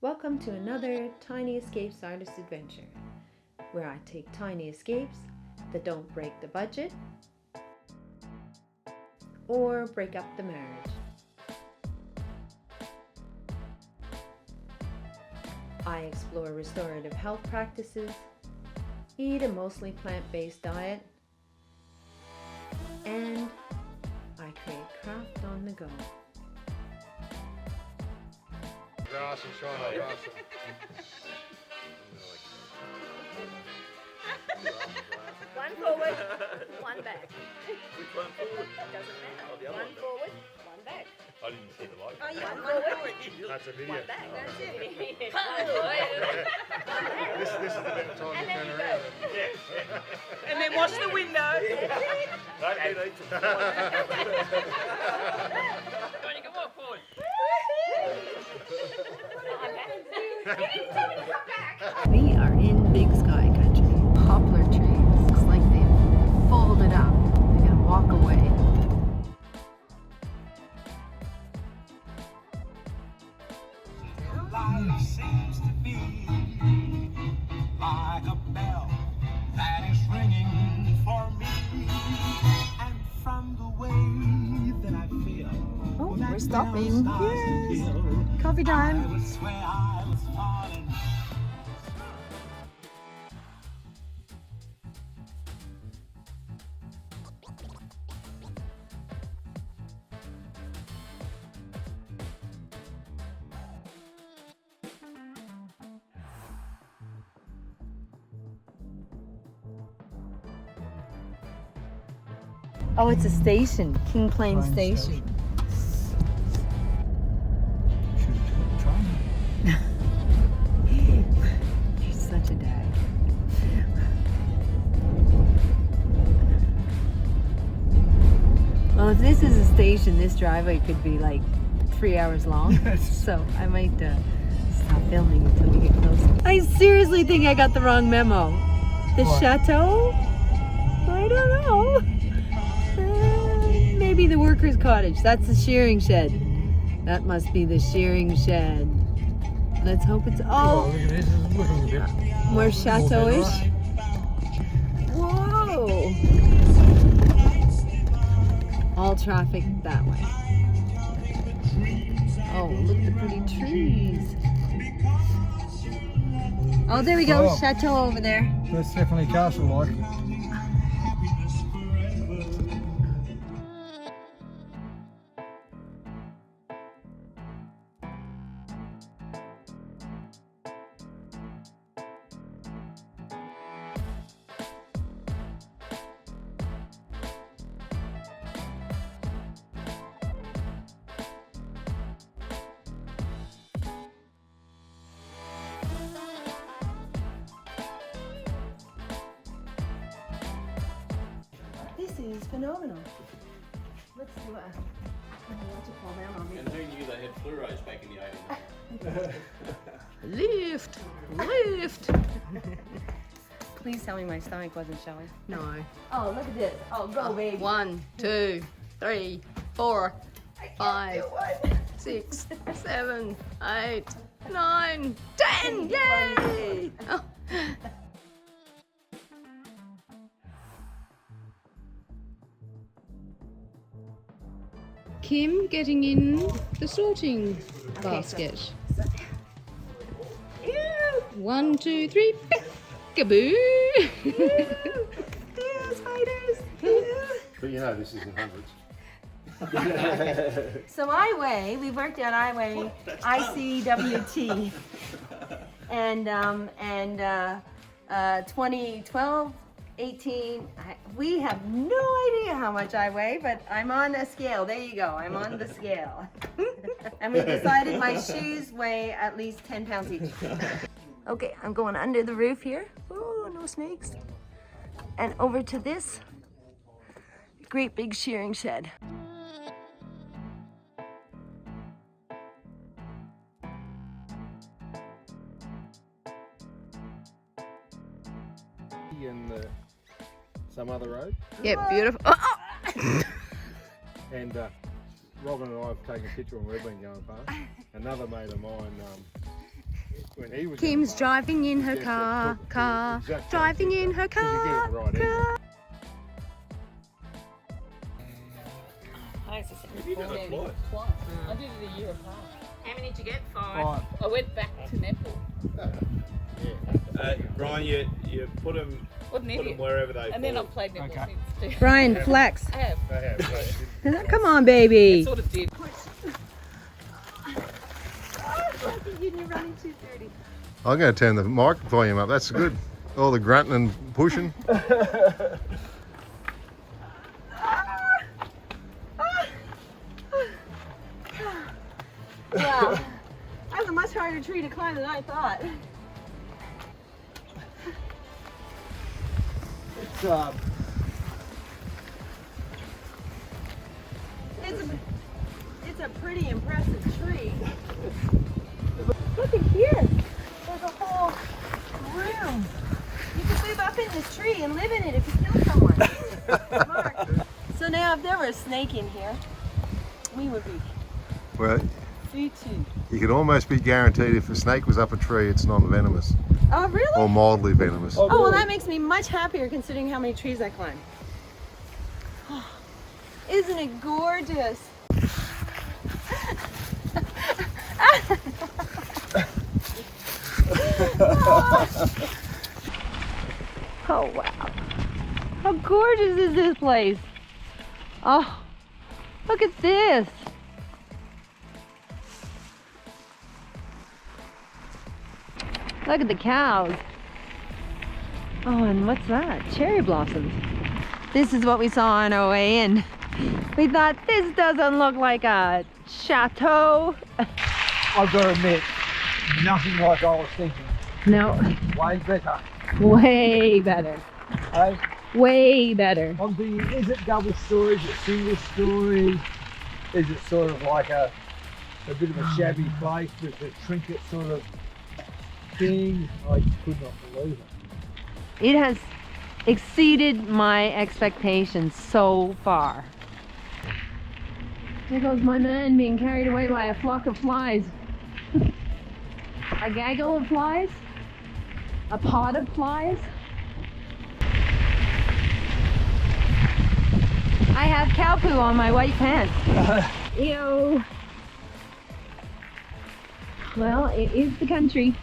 Welcome to another Tiny Escapes Artist Adventure, where I take tiny escapes that don't break the budget or break up the marriage. I explore restorative health practices, eat a mostly plant-based diet, and I create craft on the go. Grass and shine grass. One forward, one back. Which one forward? Doesn't matter. Oh, the other One one. forward, one back. I didn't see the light. Oh, yeah, One one forward, That's a video. one back. That's it. This is the bit of time And to then turn you around. go. And then watch the window. Don't get each one. Don't you come on forward. I'm back. You didn't tell me to come back. We are in Big Sky Country. Poplar trees. Looks like they've folded up. They're gonna walk away. Life seems to be like a bell that is ringing for me, and from the way that I feel. Oh, that we're stopping. bell starts to Yes. peal, Coffee I time. would swear I was falling. Oh, it's a station. King Plain Station. You're such a dad. Well, if this is a station, this driveway could be like 3 hours long. So I might stop filming until we get closer. I seriously think I got the wrong memo. The chateau? I don't know. Maybe the workers' cottage. That's the shearing shed. That must be the shearing shed. Let's hope it's Oh, look at this. It's looking a bit. more chateau-ish. Whoa! All traffic that way. Oh, look at the pretty trees. Oh, there we go. Oh. Chateau over there. That's definitely castle-like. This is phenomenal. Let's do a. What you call them on And who knew they had fluoros back in the 80s? Lift! Lift! Please tell me my stomach wasn't showing. No. Oh, look at this. Oh, go, baby. 1, 2, 3, 4, 5, 6, 7, 8, 9, 10! Yay! Oh. Kim getting in the sorting basket. 1, 2, 3, peekaboo! Yeah, spiders! But you know this isn't hundreds. So I weigh, we worked out I weigh ICWT and 2012, 18, we have no idea how much I weigh, but I'm on a scale. There you go, I'm on the scale. And we decided my shoes weigh at least 10 pounds each. Okay, I'm going under the roof here. Oh, no snakes. And over to this great big shearing shed. And some other road. Yeah, beautiful. Oh, oh. And Robin and I have taken a picture when we've been going past. Another mate of mine when he was Kim's young, driving in her Yes, car, put car, the exact driving same in her picture, 'cause you get car, it right angle. car. You did it twice. Twice. I did it a year apart. How many did you get? 5. Right. I went back to Nepal. Brian, you put them What an idiot. wherever they And then fall. I've played netball Okay. since too. Brian, flex. I have. They have, Come on, baby. Sort of did. I'm going to turn the mic volume up. That's good. All the grunting and pushing. Wow. That was a much harder tree to climb than I thought. It's a pretty impressive tree. Look at here. There's a whole room. You could move up in this tree and live in it if you kill someone. Mark. So now if there were a snake in here, we would be Well, futu. you can almost be guaranteed if a snake was up a tree, it's non-venomous Oh, really? or mildly venomous. Oh, well, that makes me much happier considering how many trees I climb. Isn't it gorgeous? Oh, wow. How gorgeous is this place? Oh, look at this. Look at the cows. Oh, and what's that? Cherry blossoms. This is what we saw on our way in. We thought this doesn't look like a chateau. I've got to admit, nothing like I was thinking. No, Way better. way better. Hey, Way better. I'm thinking, is it double story? Is it single story? Is it sort of like a bit of a shabby place with a trinket sort of thing? I could not believe it. It has exceeded my expectations so far. There goes my man being carried away by a flock of flies. A gaggle of flies? A pod of flies? I have cow poo on my white pants. Ew. Well, it is the country.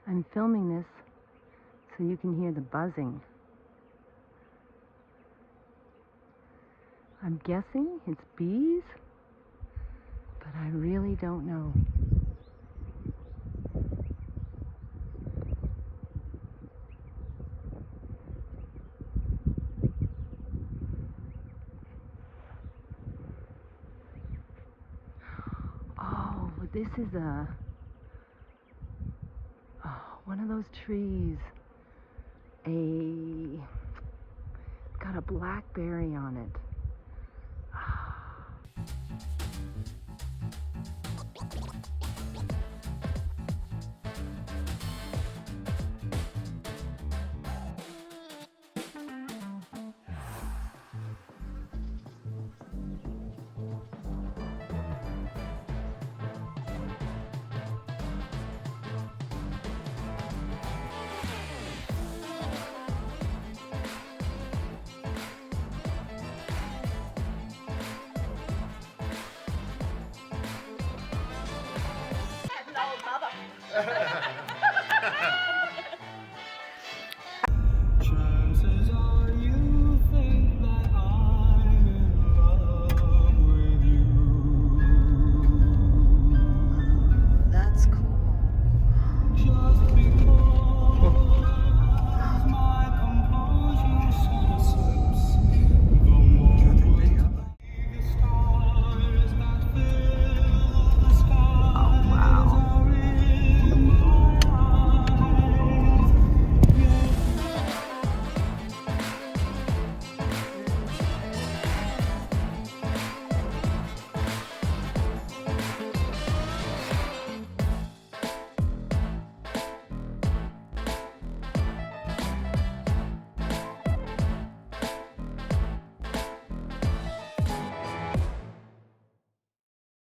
I'm filming this so you can hear the buzzing. I'm guessing it's bees, but I really don't know. Oh, this is one of those trees. It's got a blackberry on it.